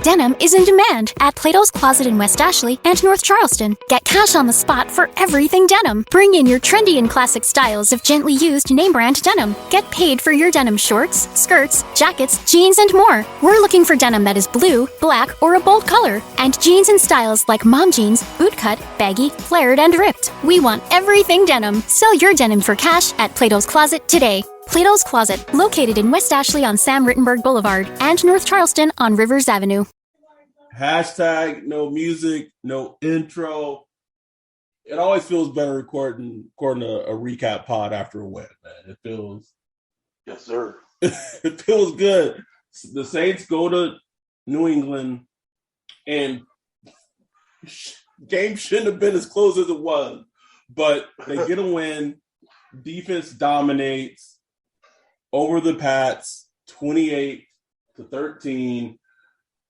Denim is in demand at Plato's Closet in West Ashley and North Charleston. Get cash on the spot for everything denim. Bring in your trendy and classic styles of gently used name brand denim. Get paid for your denim shorts, skirts, jackets, jeans, and more. We're looking for denim that is blue, black, or a bold color, and jeans in styles like mom jeans, bootcut, baggy, flared, and ripped. We want everything denim. Sell your denim for cash at Plato's Closet today. Plato's Closet, located in West Ashley on Sam Rittenberg Boulevard and North Charleston on Rivers Avenue. Hashtag no music, no intro. It always feels better recording a recap pod after a win, man. It feels... Yes, sir. It feels good. The Saints go to New England, and game shouldn't have been as close as it was, but they get a win. Defense dominates over the Pats, 28-13.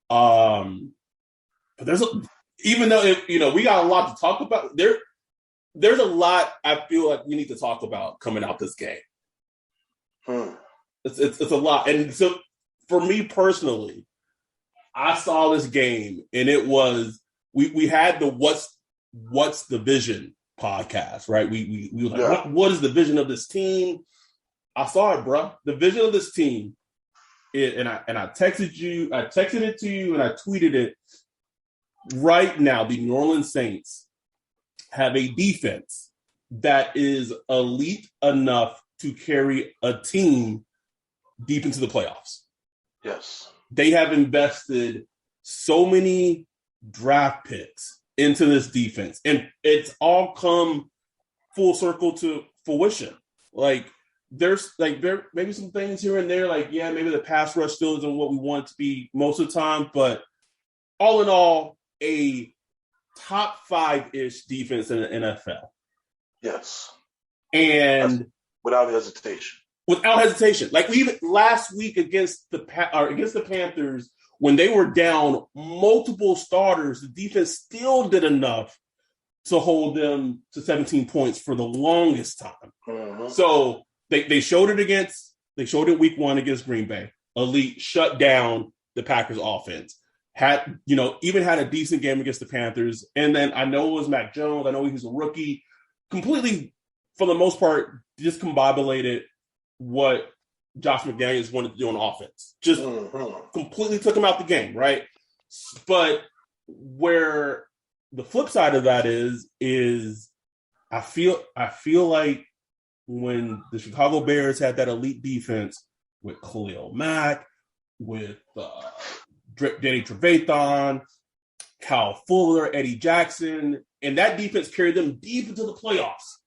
But even though we got a lot to talk about, there's a lot I feel like we need to talk about coming out this game. It's a lot, and so for me personally, I saw this game, and it was we had the what's the vision podcast, right? We were like, what is the vision of this team? I saw it, bro. The vision of this team, and I texted you. I texted it to you, and I tweeted it. Right now, the New Orleans Saints have a defense that is elite enough to carry a team deep into the playoffs. Yes. They have invested so many draft picks into this defense, and it's all come full circle to fruition. Like, there's there maybe some things here and there, like, yeah, maybe the pass rush still isn't what we want it to be most of the time, but all in all, a top 5-ish defense in the NFL. Yes. And without hesitation. Like, even last week against the Panthers, when they were down multiple starters, the defense still did enough to hold them to 17 points for the longest time. Mm-hmm. So they showed it week 1 against Green Bay. Elite shut down the Packers offense. Even had a decent game against the Panthers. And then I know it was Mac Jones. I know he was a rookie. Completely, for the most part, discombobulated what Josh McDaniels wanted to do on offense. Just completely took him out the game, right? But where the flip side of that is I feel like when the Chicago Bears had that elite defense with Khalil Mack, with Danny Trevathan, Kyle Fuller, Eddie Jackson, and that defense carried them deep into the playoffs.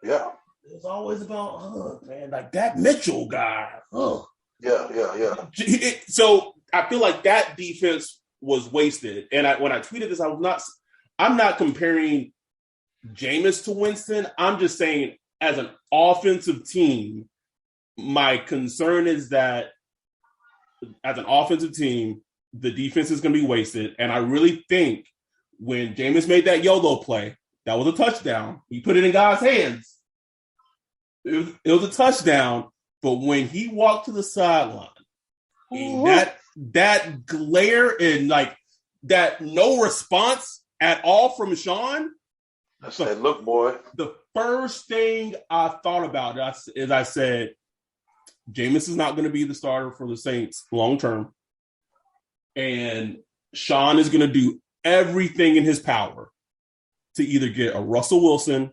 Yeah. It's always about, man, like that Mitchell guy. Yeah. So I feel like that defense was wasted. And when I tweeted this, I'm not comparing Jameis to Winston. I'm just saying, as an offensive team, my concern is that as an offensive team, the defense is going to be wasted. And I really think when Jameis made that YOLO play, that was a touchdown. He put it in God's hands. It was a touchdown. But when he walked to the sideline, that glare and like that no response at all from Sean. I said, look, boy. The first thing I thought about is I said, Jameis is not going to be the starter for the Saints long term. And Sean is going to do everything in his power to either get a Russell Wilson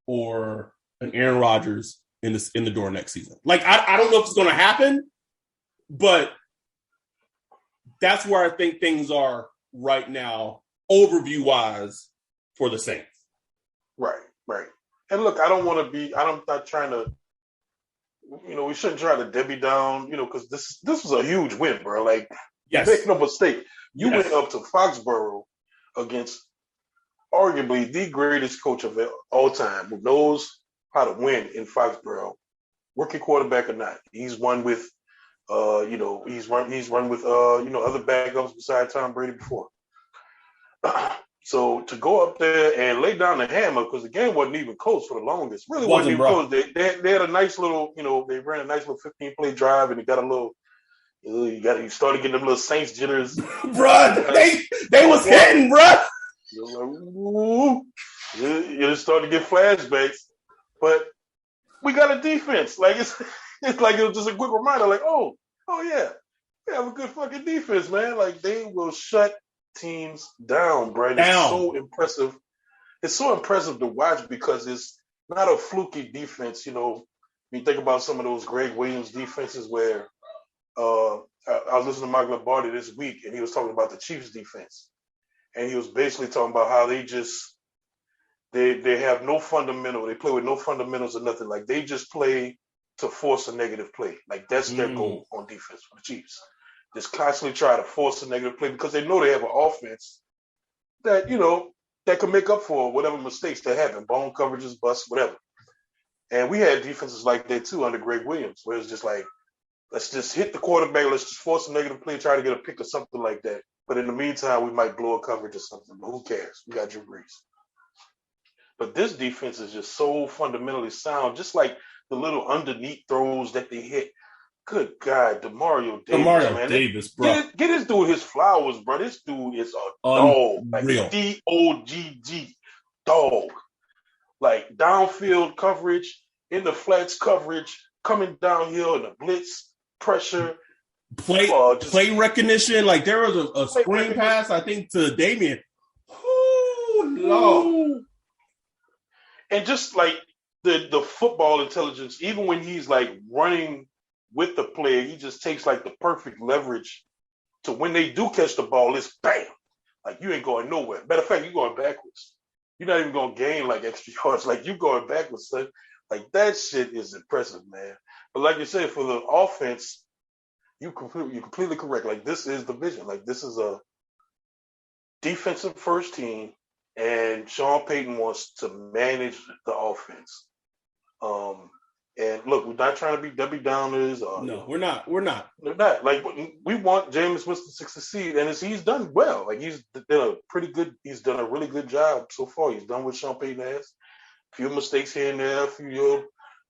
or an Aaron Rodgers in the door next season. Like, I don't know if it's going to happen, but that's where I think things are right now, overview-wise, for the Saints. Right. And look, I'm not trying to, we shouldn't try to Debbie down, because this was a huge win, bro. Like, yes. Make no mistake. You went up to Foxborough against arguably the greatest coach of all time, who knows how to win in Foxborough, rookie quarterback or not. He's won with, he's run with other backups besides Tom Brady before. So to go up there and lay down the hammer, because the game wasn't even close for the longest. Really wasn't even close. They had a nice little, they ran a nice little 15-play drive, and they got a little You started getting them little Saints jitters. Bruh, they was hitting, bruh. You just started to get flashbacks. But we got a defense. Like it's like it was just a quick reminder, like, oh yeah, we have a good fucking defense, man. Like they will shut teams down, bro. It's so impressive. It's so impressive to watch because it's not a fluky defense. When you think about some of those Greg Williams defenses where I was listening to Mike Lombardi this week and he was talking about the Chiefs defense. And he was basically talking about how they have no fundamental. They play with no fundamentals or nothing. Like they just play to force a negative play. Like that's their goal on defense for the Chiefs. Just constantly try to force a negative play because they know they have an offense that, that can make up for whatever mistakes they happen, bone coverages, busts, whatever. And we had defenses like that too under Greg Williams, where it's just like, let's just hit the quarterback, let's just force a negative play, try to get a pick or something like that. But in the meantime, we might blow a coverage or something. But who cares? We got Drew Brees. But this defense is just so fundamentally sound, just like the little underneath throws that they hit. Good God, Demario Davis, bro. Get this dude his flowers, bro. This dude is a dog. Like D-O-G-G, dog. Like downfield coverage, in the flats coverage, coming downhill in the blitz, pressure. Play recognition. Like there was a screen pass, I think, to Damian. Oh, no. And just like the football intelligence, even when he's like running with the player, he just takes like the perfect leverage to when they do catch the ball, it's bam. Like you ain't going nowhere. Matter of fact, you're going backwards. You're not even going to gain like extra yards. Like you going backwards, son. Like that shit is impressive, man. But like you said, for the offense, you're completely correct. Like this is the vision. Like this is a defensive first team, and Sean Payton wants to manage the offense. And look, we're not trying to be Debbie Downers. No, we're not. We're not. They're not. Like we want Jameis Winston to succeed, and he's done well. Like he's done a really good job so far. He's done what Sean Payton has. A few mistakes here and there,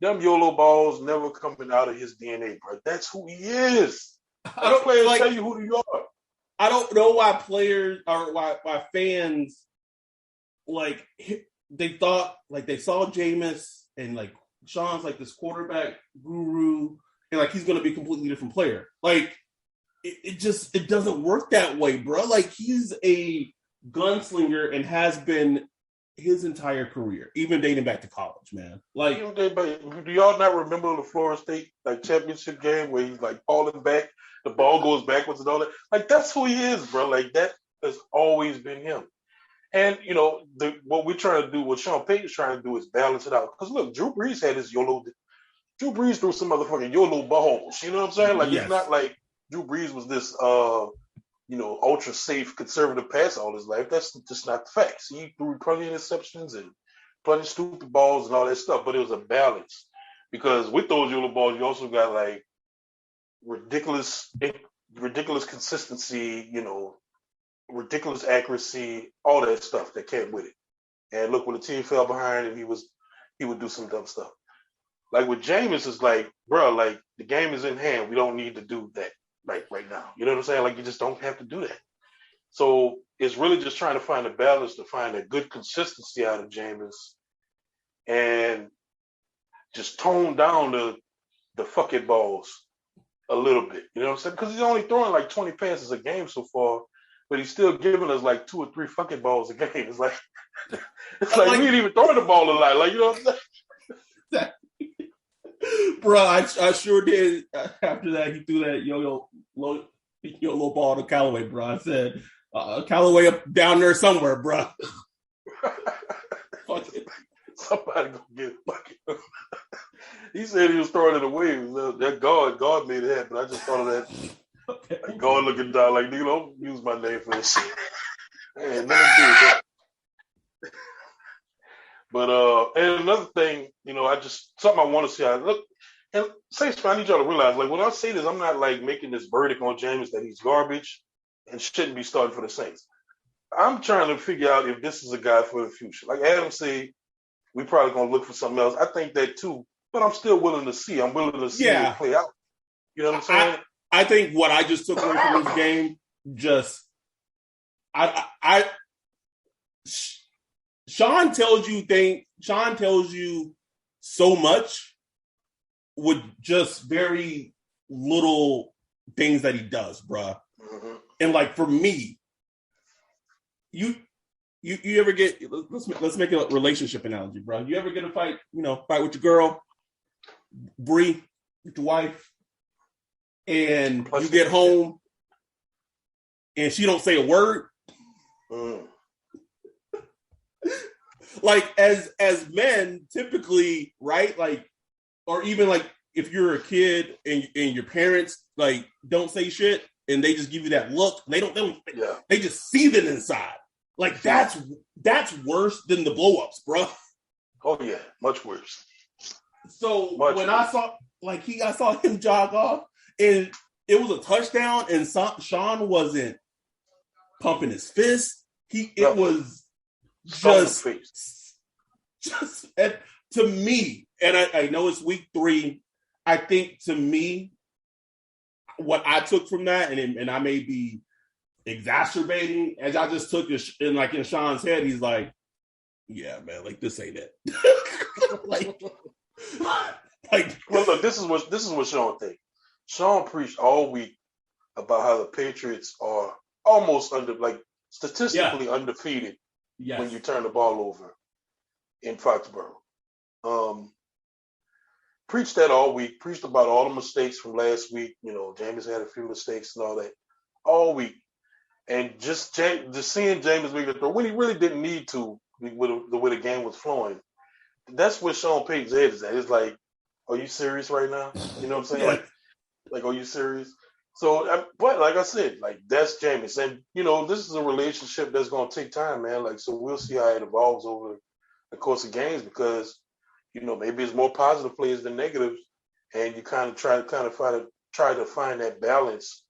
them YOLO balls never coming out of his DNA, bro. That's who he is. I don't players tell you who you are. I don't know why players or why fans like they thought like they saw Jameis and like Sean's like this quarterback guru and like he's gonna be a completely different player. Like it doesn't work that way, bro. Like he's a gunslinger and has been his entire career, even dating back to college, man. Like, do y'all not remember the Florida State like championship game where he's like falling back, the ball goes backwards and all that? Like that's who he is, bro. Like that has always been him. And what we're trying to do, what Sean Payton's trying to do, is balance it out. Because look, Drew Brees had his YOLO. Drew Brees threw some motherfucking YOLO balls. You know what I'm saying? Like It's not like Drew Brees was this ultra safe conservative pass all his life. That's just not the facts. He threw plenty of interceptions and plenty of stupid balls and all that stuff, but it was a balance. Because with those YOLO balls, you also got like ridiculous consistency, ridiculous accuracy, all that stuff that came with it. And look, when the team fell behind him, he would do some dumb stuff. Like with Jameis, it's like, bro, like the game is in hand. We don't need to do that right now. You know what I'm saying? Like you just don't have to do that. So it's really just trying to find a balance to find a good consistency out of Jameis and just tone down the fucking balls a little bit. You know what I'm saying? Because he's only throwing like 20 passes a game so far, but he's still giving us like 2 or 3 fucking balls a game. It's like we ain't even throwing the ball a lot. Like, you know what I'm saying? Bro, I sure did. After that, he threw that yo-yo ball to Callaway, bro. I said, Callaway up down there somewhere, bro. Fuck it. Somebody gonna get it. Fuck it. He said he was throwing it away. That God made it happen. I just thought of that. Okay. Like God looking down, like, nigga, don't use my name for this shit. Man, nothing to do with that. But and another thing, something I want to see. Look, and Saints, I need y'all to realize, like, when I say this, I'm not like making this verdict on James that he's garbage and shouldn't be starting for the Saints. I'm trying to figure out if this is a guy for the future. Like Adam said, we probably gonna look for something else. I think that too, but I'm still willing to see. I'm willing to see it play out. You know what I'm saying? I think what I just took away from this game, Sean tells you so much with just very little things that he does, bruh. Mm-hmm. And like for me, you ever get, let's make a relationship analogy, bro. You ever get a fight with your girl, Bree, with your wife, and you get home and she don't say a word? Mm. Like as men, typically, right? Like, or even like if you're a kid and your parents like don't say shit and they just give you that look, they just seethe it inside. Like that's worse than the blowups, bro. Oh yeah, much worse. So I saw him jog off and it was a touchdown and Sean wasn't pumping his fist. It was just to me, and I know it's week 3. I think to me, what I took from that, and I may be exacerbating, as I just took it, and like in Sean's head, he's like, "Yeah, man, like this ain't it." Well, look, this is what Sean thinks. Sean preached all week about how the Patriots are almost statistically undefeated when you turn the ball over in Foxborough. Preached that all week. Preached about all the mistakes from last week. Jameis had a few mistakes and all that all week. And just seeing Jameis make the throw when he really didn't need to, with the way the game was flowing. That's where Sean Payton's head is at. It's like, are you serious right now? You know what I'm saying? Like, are you serious? So, but like I said, like that's Jameis, and this is a relationship that's going to take time, man. Like, so we'll see how it evolves over the course of games because, maybe it's more positive plays than negatives, and you try to find that balance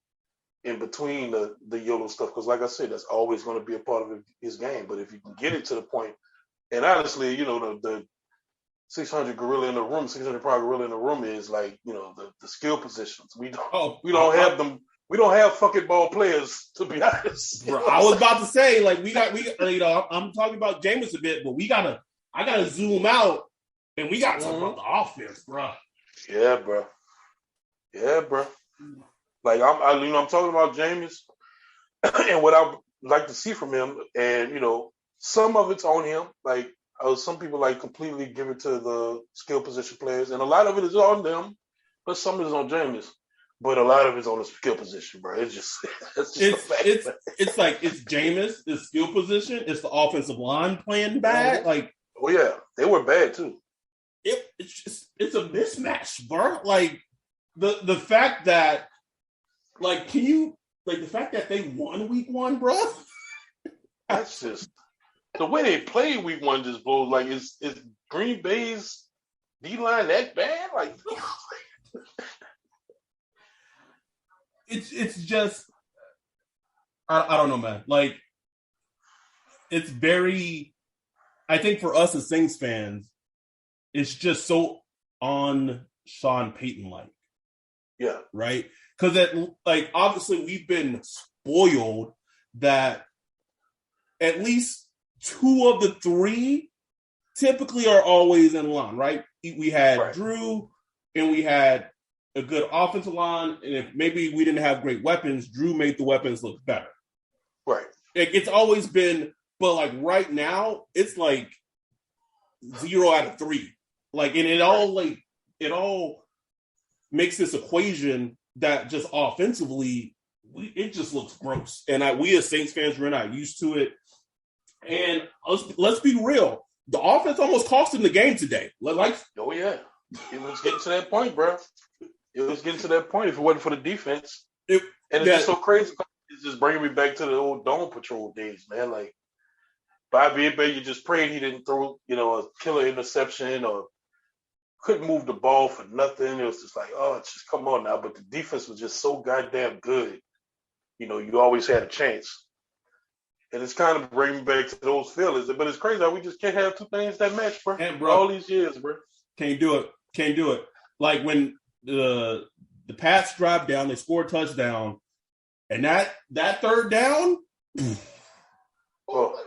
in between the YOLO stuff. Because, like I said, that's always going to be a part of his game. But if you can get it to the point, and honestly, the 600 gorilla in the room, 600 pound gorilla in the room is like, the skill positions. We don't have them. We don't have fucking ball players, to be honest. Bro, I was about to say, like, I'm talking about Jameis a bit, but I gotta zoom out and we gotta talk about the offense, bro. Yeah, bro. Like I'm talking about Jameis and what I like to see from him, and some of it's on him, like. Some people completely give it to the skill position players, and a lot of it is on them, but some of it is on Jameis. But a lot of it's on the skill position, bro. It's just it's like it's Jameis, the skill position, it's the offensive line playing bad. Like, oh yeah, they were bad too. It's a mismatch, bro. Like the fact that the fact that they won week 1, bro. That's just. The way they played week 1 just blows. Like, is Green Bay's D-line that bad? Like, it's just I don't know, man. Like, it's very. I think for us as Saints fans, it's just so on Sean Payton like. Yeah. Right? Because obviously we've been spoiled that at least 2 of the 3 typically are always in line, right? We had Drew and we had a good offensive line, and if maybe we didn't have great weapons, Drew made the weapons look better. Right. It's always been, but like right now, it's like 0 out of 3. Like, and it all makes this equation that just offensively, it just looks gross. And we as Saints fans, we're not used to it. And let's be real. The offense almost cost him the game today. Oh, yeah. It was getting to that point, bro. It was getting to that point if it wasn't for the defense. It's just so crazy. It's just bringing me back to the old Dome Patrol days, man. Like, Bobby Abe, you just prayed he didn't throw, a killer interception or couldn't move the ball for nothing. It was just like, oh, just come on now. But the defense was just so goddamn good. You always had a chance. And it's kind of bringing me back to those feelings. But it's crazy how we just can't have 2 things that match, bro. And bro, all these years, bro. Can't do it. Like when the the Pats drive down, they score a touchdown, and that third down. Oh.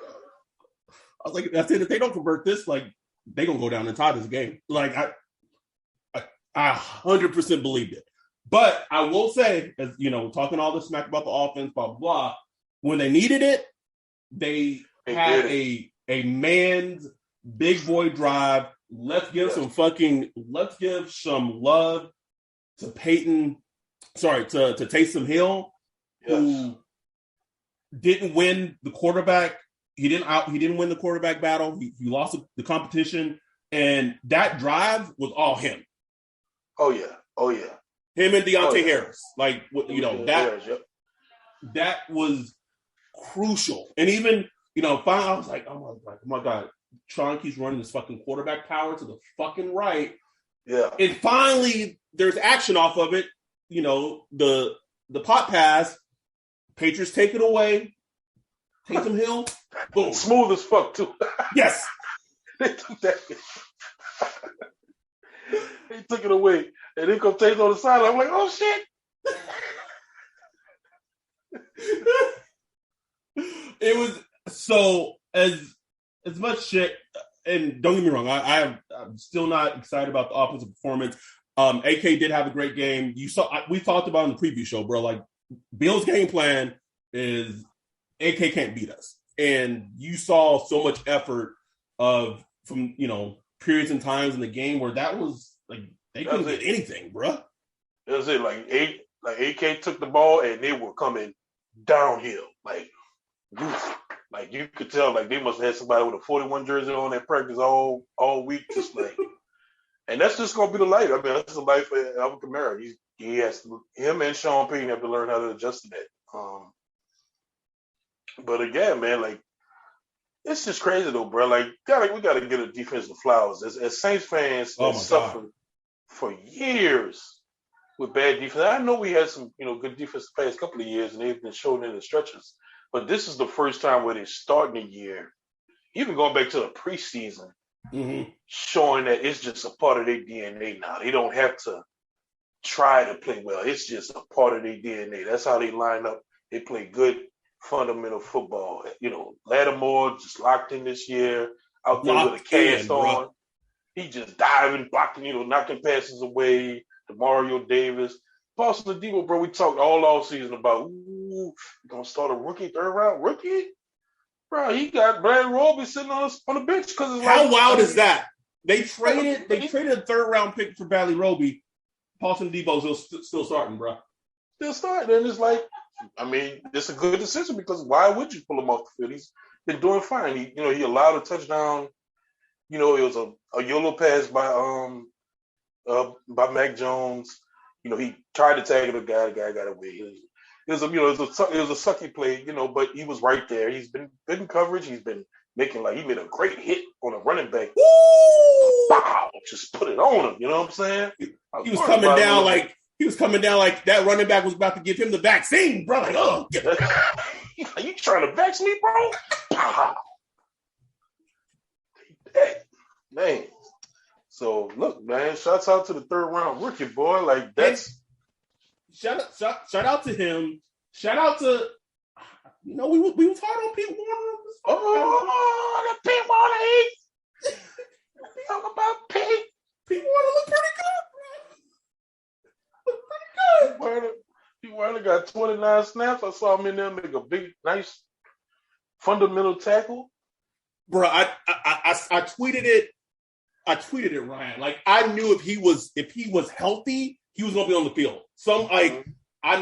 I was like, I said, if they don't convert this, like they gonna go down and tie this game. Like I 100% believed it. But I will say, as you know, talking all this smack about the offense, blah blah blah. When they needed it, they had a man's big boy drive. Let's give some love to Peyton. Sorry, to Taysom Hill, who didn't win the quarterback. He didn't win the quarterback battle. He lost the competition, and that drive was all him. Oh yeah. Him and Deontay Harris, like that was crucial. And even finally, I was like, oh my god, Sean keeps running this fucking quarterback power to the fucking right. Yeah. And finally, there's action off of it. The pot pass, Patriots take it away. Taysom Hill, boom, smooth as fuck too. Yes, they took that. They took it away, and then come Taysom on the side. I'm like, oh shit. It was so as much shit. And don't get me wrong, I'm still not excited about the offensive performance. AK did have a great game. We talked about in the preview show, bro. Like Bill's game plan is AK can't beat us, and you saw so much effort from periods and times in the game where that was like they couldn't get anything, bro. That was it. Like AK took the ball and they were coming downhill, like you could tell, like they must have had somebody with a 41 jersey on that practice all week, just like. And that's just gonna be the life. I mean, that's the life of Alvin Kamara. Him and Sean Payton have to learn how to adjust to that. But again, man, like it's just crazy though, bro. Like we gotta get a defensive flowers. As Saints fans that suffered for years with bad defense. I know we had some, good defense the past couple of years, and they've been showing in the stretches. But this is the first time where they're starting the year, even going back to the preseason, showing that it's just a part of their DNA now. They don't have to try to play well. It's just a part of their DNA. That's how they line up. They play good fundamental football. Lattimore just locked in this year, out there with a cast on. Bro. He just diving, blocking, knocking passes away. DeMario Davis. Boston Debo, bro, we talked all season about, gonna start a rookie, third round rookie? Bro, he got Brad Roby sitting on the bench because it's how wild is that? They traded a third round pick for Bradley Roby. Boston Debo's still starting, bro. Still starting, and it's like, I mean, it's a good decision because why would you pull him off the field? He's been doing fine. He allowed a touchdown. It was a YOLO pass by Mac Jones. He tried to tag the guy. The guy got away. It was a sucky play. But he was right there. He's been good in coverage. He's been he made a great hit on a running back. Woo! Wow, just put it on him. You know what I'm saying? He was coming down like that running back was about to give him the vaccine, bro. Like, oh, are you trying to vax me, bro? Pow. Man. So look, man, shouts out to the third round rookie, boy. Like that's shout out to him. Shout out to we was hard on Pete Warner. Oh, the Pete Warner heat. Talk about Pete. Pete Warner looked pretty good. Pete Warner got 29 snaps. I saw him in there make a big, nice, fundamental tackle. Bro, I tweeted it. Ryan. Like I knew if he was healthy, he was gonna be on the field. I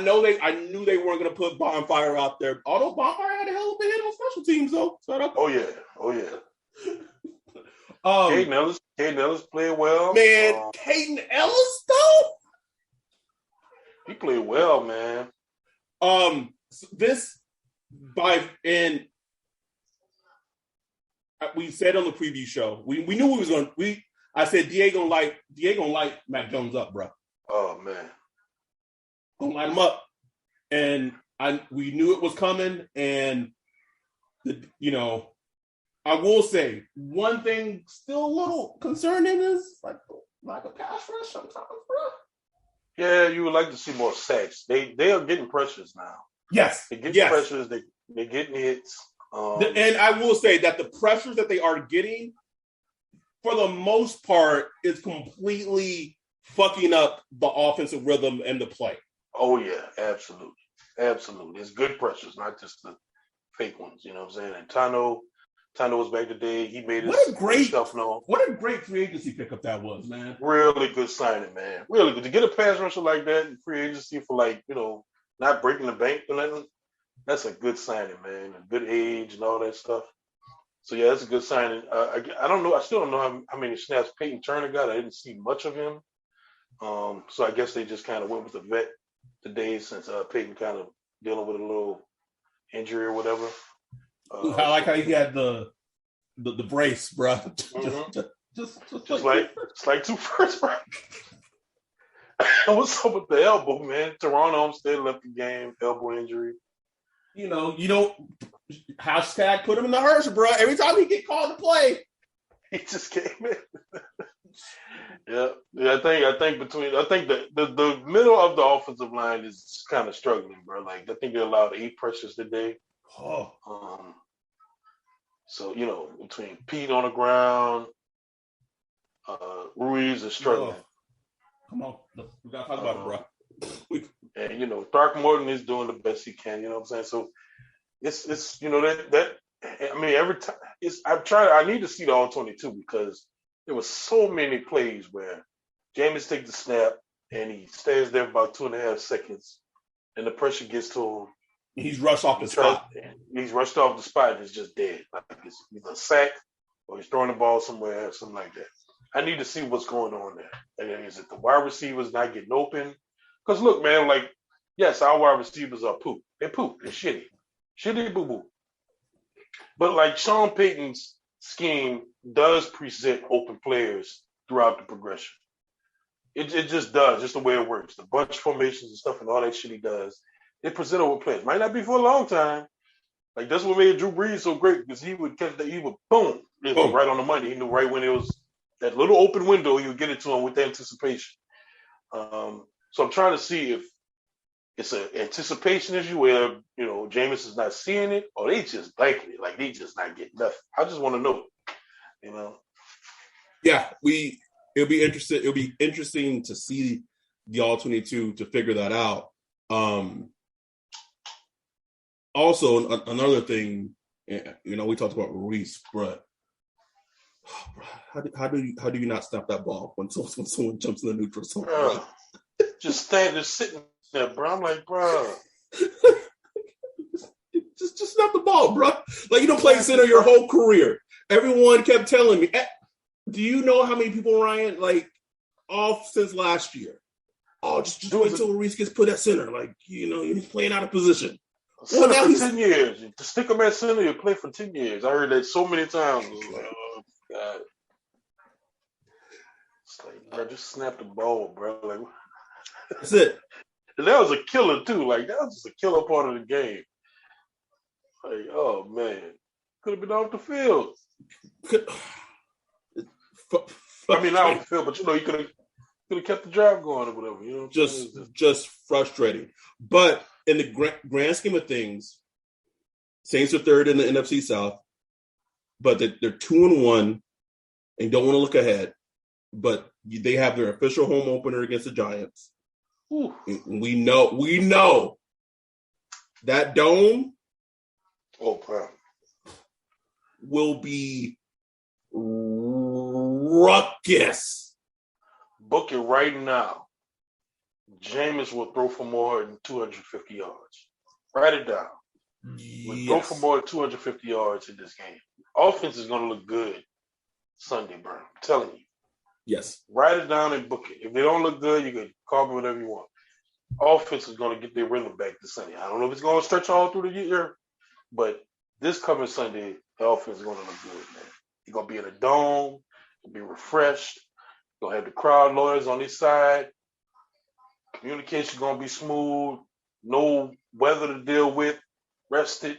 knew they weren't gonna put Bonfire out there. Although Bonfire had a hell of a hit on special teams though. Oh yeah. Caden Ellis played well. Man, Caden Ellis though? He played well, man. We said on the preview show, we knew we was going. I said Diego light Mac Jones up, bro. Oh man, gonna light him up, and we knew it was coming. And I will say one thing still a little concerning is like a pass rush sometimes, bro. Yeah, you would like to see more sacks. They are getting pressures now. Yes. They're getting Yes. pressures. They're getting hits. And I will say that the pressures that they are getting, for the most part, is completely fucking up the offensive rhythm and the play. Oh yeah, absolutely, absolutely. It's good pressures, not just the fake ones. You know what I'm saying? And Tano was back today. He made his stuff known. What a great free agency pickup that was, man. Really good signing, man. Really good to get a pass rusher like that in free agency for not breaking the bank or nothing. That's a good signing, man. A good age and all that stuff. So yeah, that's a good signing. I don't know. I still don't know how many snaps Peyton Turner got. I didn't see much of him. So I guess they just kind of went with the vet today since Peyton kind of dealing with a little injury or whatever. I like how he had the brace, bro. Just like two first, bro. What's up with the elbow, man? Teron Armstead left the game, elbow injury. You don't hashtag put him in the hearse, bro. Every time he get called to play, he just came in. Yeah. I think the middle of the offensive line is kind of struggling, bro. Like I think they allowed 8 pressures today. Oh. So between Pete on the ground, Ruiz is struggling. Oh. Come on, we gotta talk about it, bro. And Throckmorton is doing the best he can. You know what I'm saying? So it's that. I mean, every time I need to see the all 22 because there were so many plays where Jameis takes the snap and he stays there for about 2.5 seconds, and the pressure gets to him. He's rushed off the spot. He's rushed off the spot and it's just dead. Like it's either a sack or he's throwing the ball somewhere or something like that. I need to see what's going on there. And is it the wide receivers not getting open? Because look, man, yes, our wide receivers are poop. They're poop. They're shitty. Shitty boo-boo. But Sean Payton's scheme does present open players throughout the progression. It just does, just the way it works. The bunch formations and stuff and all that shit he does. It present open players. Might not be for a long time. That's what made Drew Brees so great because he would catch that, he would boom, right on the money. He knew right when it was that little open window, he would get it to him with the anticipation. So I'm trying to see if it's an anticipation issue where, Jameis is not seeing it or they just blanking it. They just not getting nothing. I just want to know, Yeah, it'll be interesting to see the all 22 to figure that out. Also, another thing, we talked about Ruiz, but how do you not stop that ball when someone jumps in the neutral zone? Just sitting there, bro. I'm like, bro. just snap the ball, bro. You don't play center your whole career. Everyone kept telling me. Do you know how many people, Ryan, off since last year? Oh, just wait until Ruiz gets put at center. He's playing out of position. Well, now he's 10 years. To stick him at center, you play for 10 years. I heard that so many times. Oh, God. It's bro, just snap the ball, bro. That's it. And that was a killer, too. That was just a killer part of the game. Oh, man. Could have been off the field. I mean, not off the field, but, you could have kept the drive going or whatever. Just frustrating. But in the grand scheme of things, Saints are third in the NFC South, but they're 2-1 and don't want to look ahead. But they have their official home opener against the Giants. Ooh. We know that dome. Oh, wow. Will be ruckus. Book it right now. Jameis will throw for more than 250 yards. Write it down. Will throw for more than 250 yards in this game. Offense is going to look good Sunday, bro. I'm telling you. Yes. Write it down and book it. If they don't look good, you can call me whatever you want. Offense is going to get their rhythm back this Sunday. I don't know if it's going to stretch all through the year, but this coming Sunday, the offense is going to look good, man. You're going to be in a dome. You'll be refreshed. You're going to have the crowd noise on this side. Communication going to be smooth. No weather to deal with. Rested.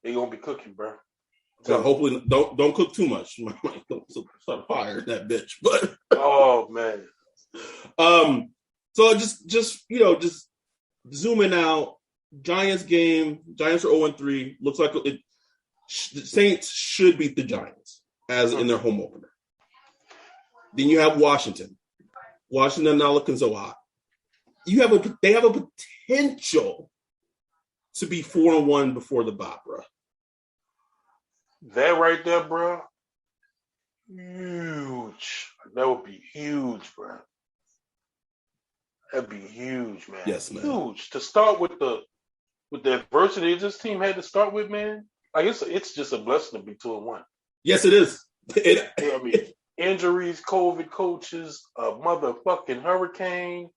They're going to be cooking, bro. So hopefully don't cook too much. Don't start a fire that bitch. But oh man. So just zooming out. Giants game. Giants are 0-3. Looks like the Saints should beat the Giants as in their home opener. Then you have Washington. Washington not looking so hot. They have a potential to be 4-1 before the bye, bro. That right there, bro. Huge. That would be huge, bro. That'd be huge, man. Yes, man. Huge. To start with the adversity this team had to start with, man. Like it's just a blessing to be 2-1. Yes, it is. I mean, injuries, COVID coaches, a motherfucking hurricane.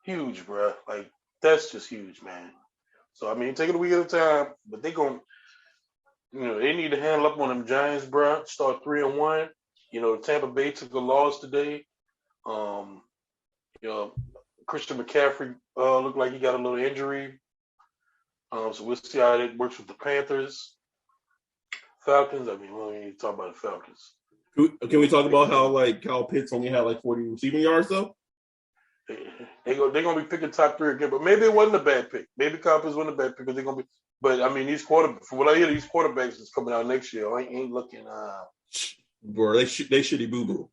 Huge, bro. Like that's just huge, man. So I mean, take it a week at a time, but they need to handle up on them Giants, bro. Start 3-1. Tampa Bay took a loss today. Christian McCaffrey looked like he got a little injury. So we'll see how it works with the Panthers. Falcons, I mean, we don't need to talk about the Falcons. Can we talk about how Kyle Pitts only had 40 receiving yards though? They're gonna be picking top 3 again, but maybe it wasn't a bad pick. Maybe Kyle Pitts wasn't a bad pick because they're gonna be. But I mean, from what I hear, these quarterbacks that's coming out next year ain't looking. Bro, they shitty boo boo.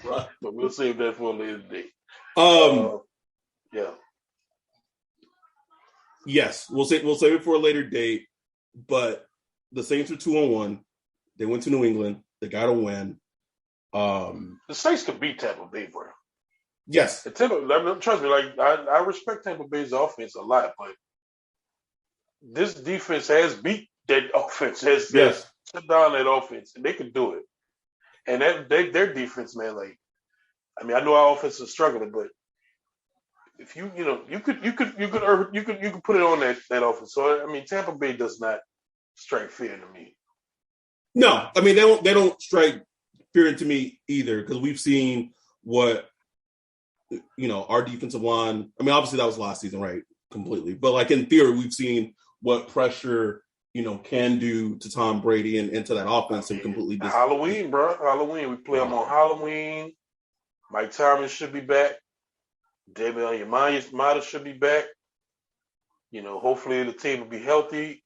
But we'll save that for a later date. Yeah. Yes, we'll save it for a later date. But the Saints are 2-1. They went to New England. They got a win. The Saints could beat Tampa Bay, bro. Yes. Trust me, I respect Tampa Bay's offense a lot, but this defense has beat that offense. Has shut down that offense, and they could do it. And their defense, man, I know our offense is struggling, but if you could put it on that offense. So I mean, Tampa Bay does not strike fear to me. No, I mean they don't strike fear into me either because we've seen what our defensive line. I mean, obviously that was last season, right? Completely, but in theory, we've seen what pressure can do to Tom Brady and into that offense and completely. Halloween, bro. Halloween. We play them on Halloween. Mike Thomas should be back. David Onyemata should be back. Hopefully the team will be healthy.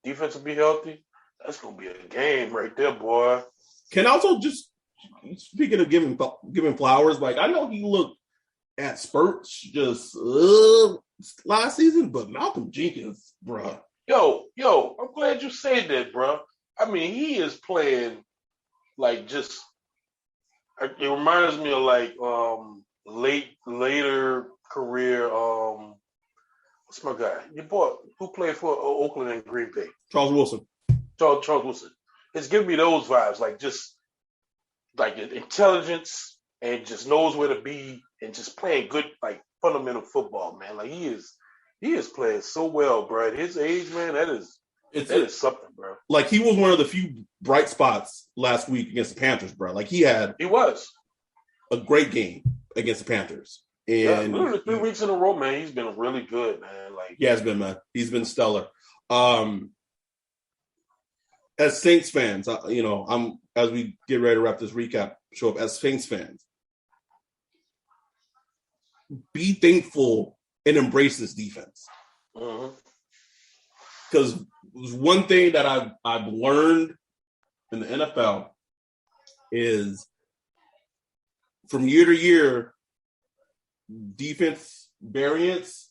Defense will be healthy. That's gonna be a game right there, boy. Can also just speaking of giving flowers, I know he looked at spurts just last season, but Malcolm Jenkins, bro. Yo, I'm glad you said that, bro. I mean, he is playing it reminds me of later career. What's my guy? Your boy who played for Oakland and Green Bay. Charles Wilson. Charles Wilson. It's giving me those vibes, intelligence and just knows where to be and just playing good, fundamental football, man. He is playing so well, bro. At his age, man, that is something, bro. He was one of the few bright spots last week against the Panthers, bro. He was a great game against the Panthers. And literally 3 weeks in a row, man, he's been really good, man. Yeah, it's been, man. He's been stellar. As Saints fans, as we get ready to wrap this recap show up, as Saints fans, be thankful and embrace this defense. Because one thing that I've learned in the NFL is from year to year, defense variance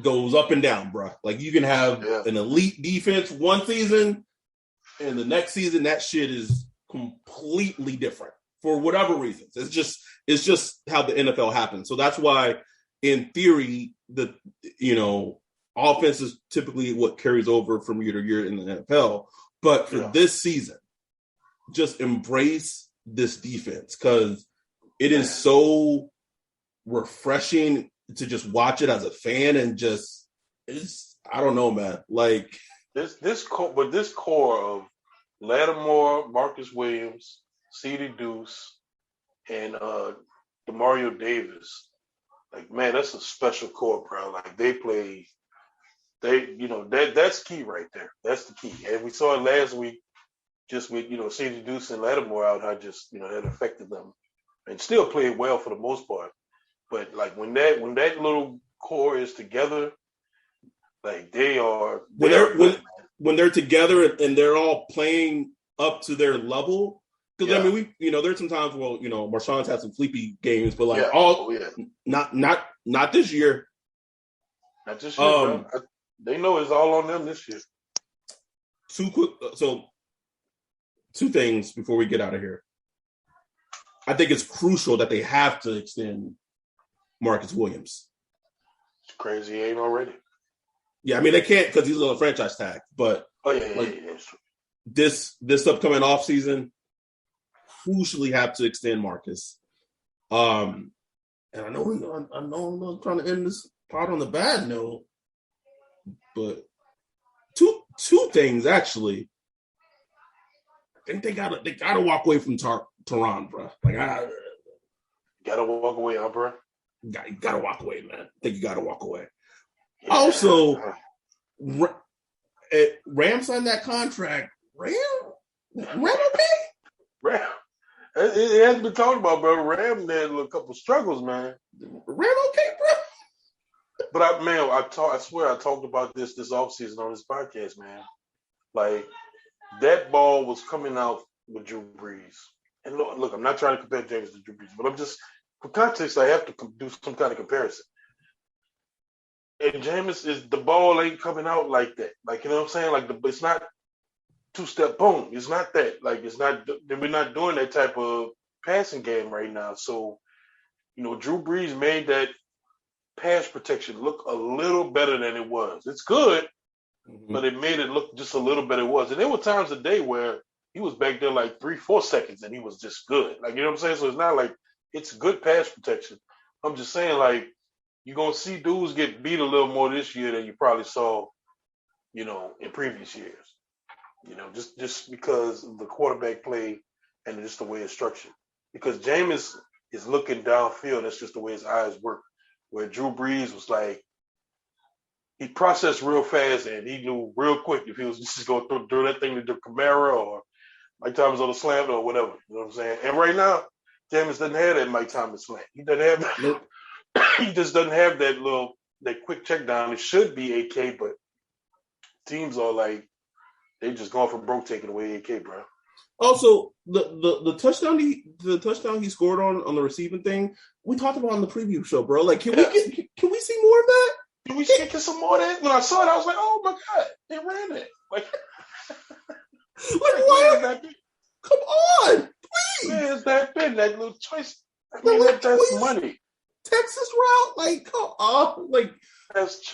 goes up and down, bro. You can have an elite defense one season, and the next season that shit is completely different for whatever reasons. It's just how the NFL happens. So that's why, in theory, the offense is typically what carries over from year to year in the NFL. But for this season, just embrace this defense because it is so refreshing to just watch it as a fan and I don't know, man. This core of Lattimore, Marcus Williams, CeeDee Deuce, and Demario Davis. Man, that's a special core, bro. That's key right there. That's the key. And we saw it last week just with CJ Deuce and Lattimore out, how just that affected them, and still played well for the most part. But like when that little core is together, like they are good. When they're together and they're all playing up to their level. Because I mean, there's some times where Marshawn's had some sleepy games, but like not this year. Not this year, bro. They know it's all on them this year. Two things before we get out of here. I think it's crucial that they have to extend Marcus Williams. It's crazy, he ain't already. Yeah, I mean they can't because he's on a franchise tag. But this upcoming offseason, crucially have to extend Marcus. And I know I'm not trying to end this part on the bad note, but two things actually. I think they gotta walk away from Tehran, bro. Like gotta walk away, huh, bro? You gotta walk away, man. I think you gotta walk away. Yeah. Also, Ram signed that contract. Ram okay? Ram. It hasn't been talked about, bro. Ram had a couple struggles, man. Ram okay, bro? But I swear I talked about this offseason on this podcast, man. Like that ball was coming out with Drew Brees. And look, I'm not trying to compare James to Drew Brees, but I'm just, for context, I have to do some kind of comparison. And Jameis the ball ain't coming out like that. Like, you know what I'm saying? Like, it's not two-step boom. It's not that. Like, we're not doing that type of passing game right now. So, Drew Brees made that pass protection look a little better than it was. It's good, but it made it look just a little better than it was. And there were times a day where he was back there like 3-4 seconds and he was just good. Like, you know what I'm saying? So it's not like it's good pass protection. I'm just saying, like, you're going to see dudes get beat a little more this year than you probably saw, in previous years. Just because of the quarterback play and just the way it's structured. Because Jameis is looking downfield. That's just the way his eyes work. Where Drew Brees was like, he processed real fast and he knew real quick if he was just going to throw that thing to Kamara or Mike Thomas on the slant or whatever. You know what I'm saying? And right now, Jameis doesn't have that Mike Thomas slant. He doesn't have that. Nope. He just doesn't have that quick check down. It should be AK, but teams are like, they just going for broke taking away AK, bro. Also, the touchdown he scored on the receiving thing, we talked about on the preview show, bro. Like, can we see more of that? Can we get some more of that? When I saw it, I was like, oh my God, they ran it. Like what? Come on, please. Where's that been? That little choice. I mean, that's money. Texas route, like, come on, like that's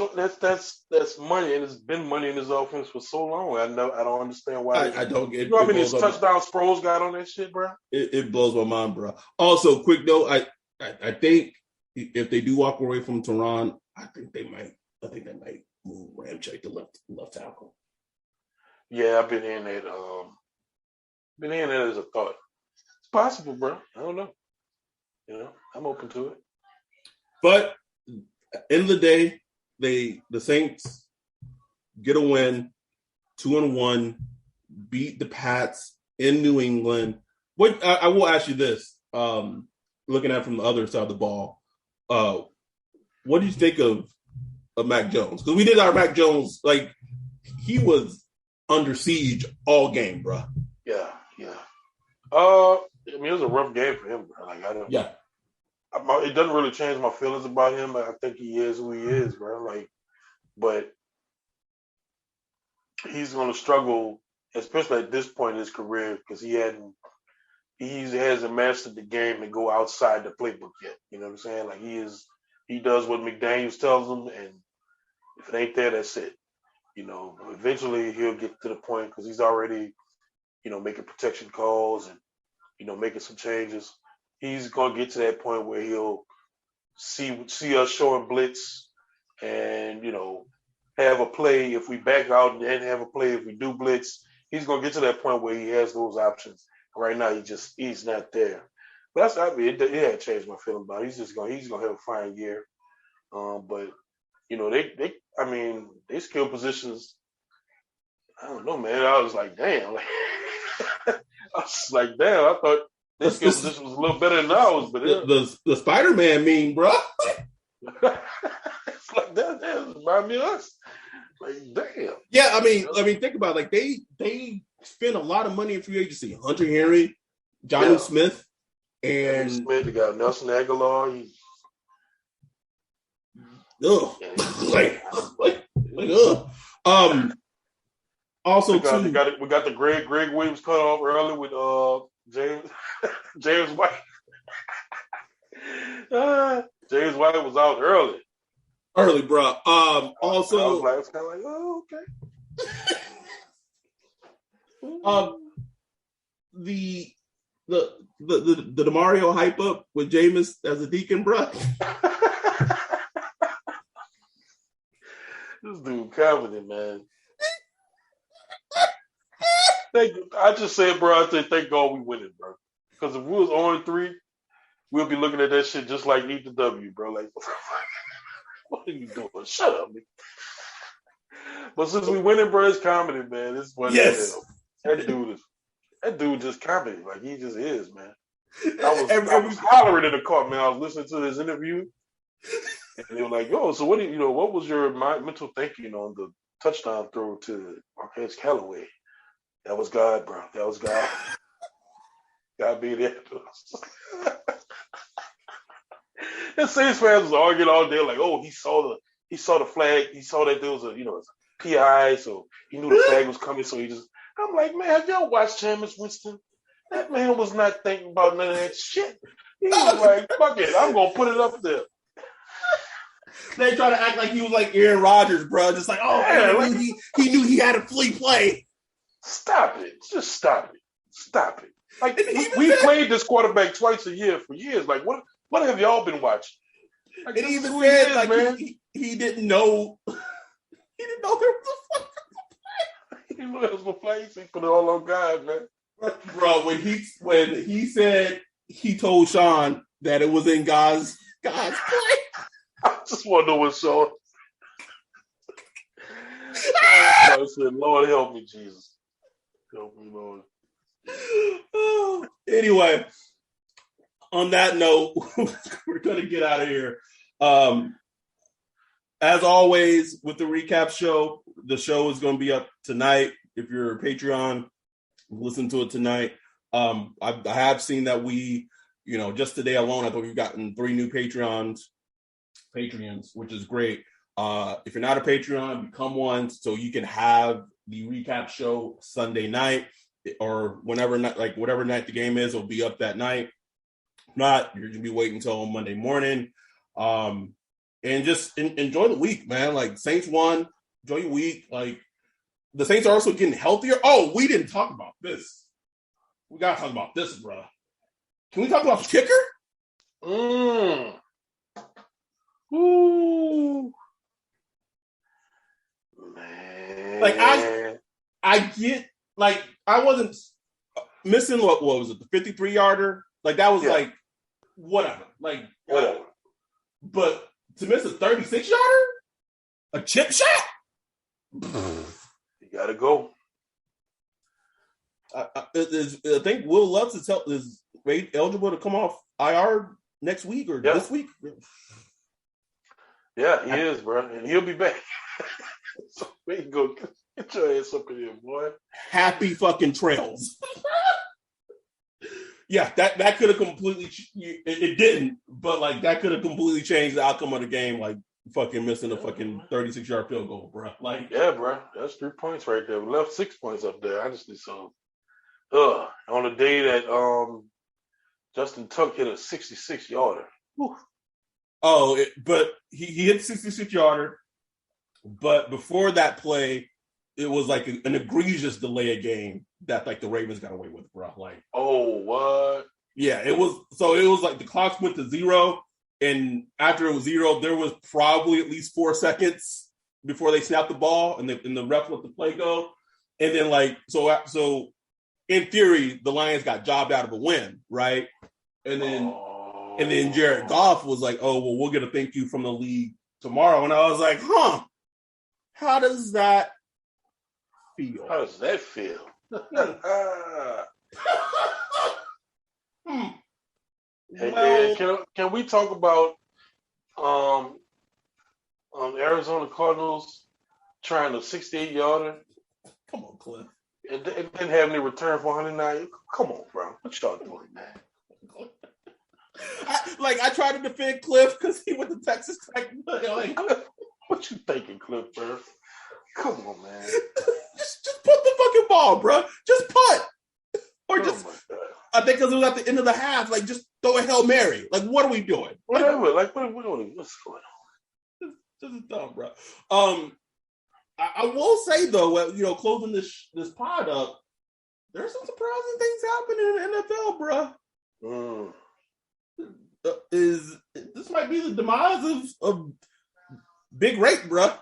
money, and it's been money in this offense for so long. I don't understand why. I don't get. You know how many touchdown Sproles got on that shit, bro? It blows my mind, bro. Also, quick note, I think if they do walk away from Tehran, I think they might move Ramczyk to left tackle. Yeah, I've been hearing that. As a thought. It's possible, bro. I don't know. I'm open to it. But end of the day, the Saints get a win, 2-1, beat the Pats in New England. What I will ask you this, looking at it from the other side of the ball, what do you think of Mac Jones? Because we did our Mac Jones, like, he was under siege all game, bro. Yeah. I mean, it was a rough game for him, bro. Like, it doesn't really change my feelings about him. I think he is who he is, bro. Like, but he's going to struggle, especially at this point in his career, because he hasn't mastered the game to go outside the playbook yet. You know what I'm saying? Like, he does what McDaniels tells him, and if it ain't there, that's it. Eventually he'll get to the point because he's already, making protection calls and, making some changes. He's going to get to that point where he'll see us showing blitz and, have a play if we back out and have a play if we do blitz. He's going to get to that point where he has those options. Right now, he's not there. But it had changed my feeling about it. He's going to have a fine year. But, they skill positions. I don't know, man. I was like, damn. was like, damn, I thought this skill position was a little better than ours, but the Spider-Man meme, bro. it's like that remind me of us. Like, damn. Yeah, I mean, think about it. Like they spent a lot of money in free agency. Hunter Henry, Johnny Smith, and Smith. They got Nelson Aguilar. Also, we got the Greg Williams cut off early with James White. James White was out early, bro. Also, I was kind of like, oh, okay. The DeMario hype up with Jameis as a deacon, bro. This dude confident, man. I just said, bro, I said, thank God we winning, bro. Because if we was 0-3, we'll be looking at that shit just like Need the W, bro. Like, what are you doing? Shut up, man. But since we winning, bro, it's comedy, man. It's funny. Yes. That dude just comedy. Like, he just is, man. I was hollering in the car, man. I was listening to his interview. And they were like, yo, so what was your mental thinking on the touchdown throw to Marquez Callaway? That was God, bro. That was God. God be there. And Saints fans was arguing all day, like, oh, he saw the flag, he saw that there was a PI, so he knew the flag was coming, so he just. I'm like, man, have y'all watched Jameis Winston? That man was not thinking about none of that shit. He was like, fuck it, I'm gonna put it up there. They try to act like he was like Aaron Rodgers, bro. Just like, oh, yeah, man, he knew he had a free play. Stop it. Just stop it. Stop it. Like, we played this quarterback twice a year for years. Like, what have y'all been watching? Like, and he even said, like, he didn't know. He didn't know there was a play. He knew there was a play. He put it all on God, man. Bro, when he said he told Sean that it was in God's play. I just want to know what Sean. I said, Lord, help me, Jesus. Help me, Lord. Anyway, on that note, we're going to get out of here. As always, with the recap show, the show is going to be up tonight. If you're a Patreon, listen to it tonight. I have seen that we, just today alone, I think we've gotten 3 new Patreons, which is great. If you're not a Patreon, become one so you can have the recap show Sunday night or whatever night the game is, it'll be up that night. If not, you're going to be waiting until Monday morning. And just enjoy the week, man. Like, Saints won. Enjoy your week. Like, the Saints are also getting healthier. Oh, we didn't talk about this. We got to talk about this, bro. Can we talk about the kicker? Ooh. Man. Like, I get, like, I wasn't missing, what was it, the 53-yarder? Like, that was, like, whatever. Like, whatever. But to miss a 36-yarder? A chip shot? You got to go. I think Will Lutz is eligible to come off IR next week or this week. Yeah, he is, bro. And he'll be back. So we can go get your ass up in here, boy. Happy fucking trails. Yeah, that could have completely it didn't, but like that could have completely changed the outcome of the game, like fucking missing a fucking 36-yard field goal, bro. Like, yeah, bro. That's 3 points right there. We left 6 points up there, honestly. So on the day that Justin Tuck hit a 66-yarder. Oh, but he hit 66-yarder. But before that play, it was like an egregious delay of game that like the Ravens got away with, bro. Like, oh, what? Yeah, it was. So it was like the clocks went to 0, and after it was 0, there was probably at least 4 seconds before they snapped the ball, and the ref let the play go. And then like so in theory, the Lions got jobbed out of a win, right? And then Jared Goff was like, "Oh, well, we'll get a thank you from the league tomorrow." And I was like, "Huh? How does that feel?" How does that feel? Well, can we talk about Arizona Cardinals trying a 68-yarder? Come on, Cliff. And then having a return for 109. Come on, bro. What y'all doing, man? I tried to defend Cliff because he went to Texas Tech. Like, what you thinking, Cliff, bro? Come on, man. just put the fucking ball, bro. Just punt. Or just, I think because it was at the end of the half, like, just throw a Hail Mary. Like, what are we doing? Whatever. Like, what are we doing? What's going on? This is dumb, bro. I will say, though, closing this pod up, there's some surprising things happening in the NFL, bro. This might be the demise of Big Rake, bro.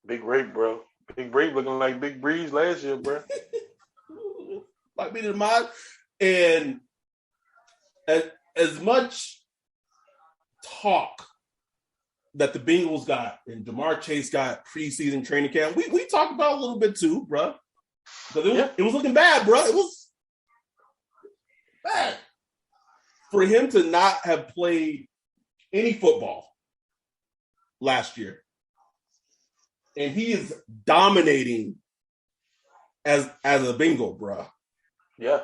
Big Rake, bro. Big Rake looking like Big Breeze last year, bro. Might be the demise. And as much talk that the Bengals got and Jamar Chase got preseason training camp, we talked about a little bit too, bro. Because it was looking bad, bro. It was bad. For him to not have played any football last year, and he is dominating as a Bengal, bro. Yeah.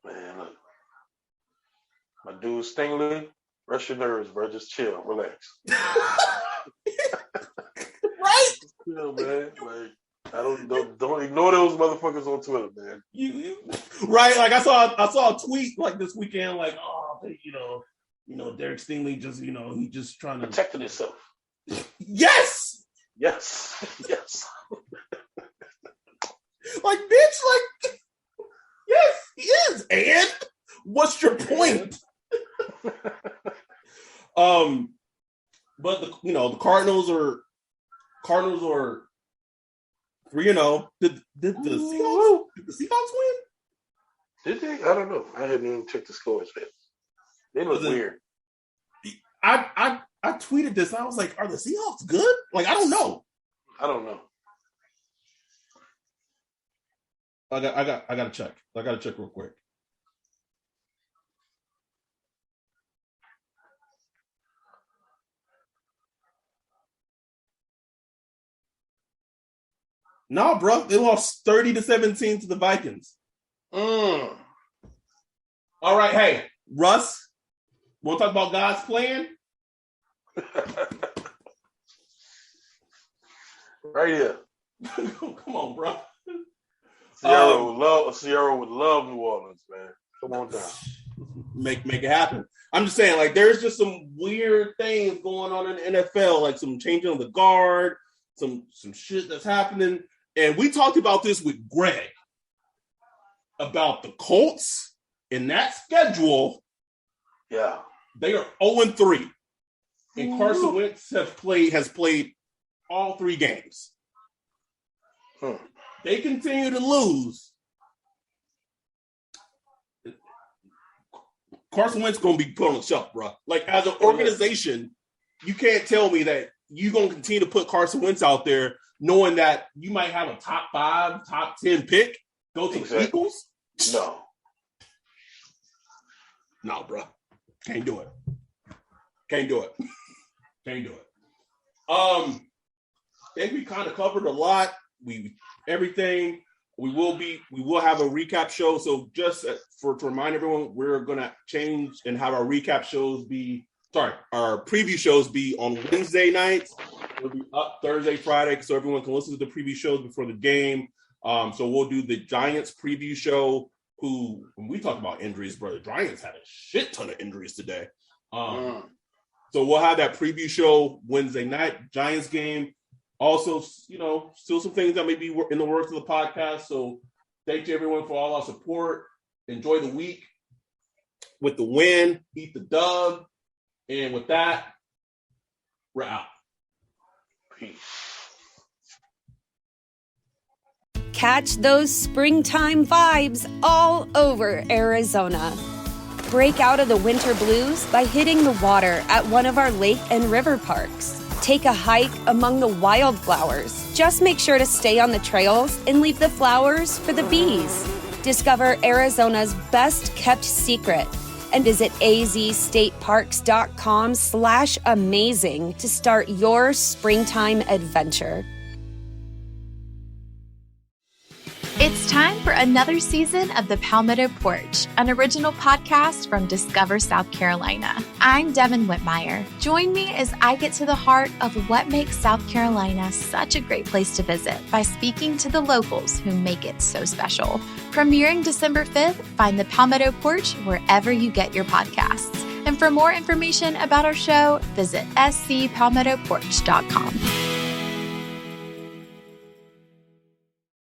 Man, look. My dude Stingley, rest your nerves, bro. Just chill, relax. Right? Chill, man. Like, don't ignore those motherfuckers on Twitter, man. Right? Like I saw a tweet like this weekend, like, oh, Derek Stingley just, he just trying to protecting himself. Yes. Like, bitch, like, yes, he is. And what's your point? But the Cardinals are 3-0. Did the Seahawks win? Did they? I don't know. I hadn't even checked the scores yet. They look weird. I tweeted this. I was like, are the Seahawks good? Like, I don't know. I gotta check. I gotta check real quick. No, bro. They lost 30-17 to the Vikings. All right, hey, Russ, want to talk about God's plan? Right here. Come on, bro. Sierra would love New Orleans, man. Come on down. Make it happen. I'm just saying, like, there's just some weird things going on in the NFL, like some changing of the guard, some shit that's happening. And we talked about this with Greg about the Colts in that schedule. Yeah. They are 0-3. And Carson Wentz has played all 3 games. They continue to lose. Carson Wentz going to be put on the shelf, bro. Like, as an organization, you can't tell me that you're going to continue to put Carson Wentz out there knowing that you might have a top 5, top 10 pick, go to the Eagles? No, bro. Can't do it. I think we kind of covered a lot. Everything. We will have a recap show. So just to remind everyone, we're going to change and have our recap shows our preview shows be on Wednesday nights. It'll be up Thursday, Friday, so everyone can listen to the preview shows before the game. So we'll do the Giants preview show, when we talk about injuries, bro, the Giants had a shit ton of injuries today. So we'll have that preview show Wednesday night, Giants game. Also, still some things that may be in the works of the podcast. So thank you, everyone, for all our support. Enjoy the week with the win. Eat the dub. And with that, we're out. Peace. Catch those springtime vibes all over Arizona. Break out of the winter blues by hitting the water at one of our lake and river parks. Take a hike among the wildflowers. Just make sure to stay on the trails and leave the flowers for the bees. Discover Arizona's best kept secret and visit azstateparks.com/amazing to start your springtime adventure. It's time for another season of the Palmetto Porch, an original podcast from Discover South Carolina. I'm Devin Whitmire. Join me as I get to the heart of what makes South Carolina such a great place to visit by speaking to the locals who make it so special. Premiering December 5th, find the Palmetto Porch wherever you get your podcasts. And for more information about our show, visit scpalmettoporch.com.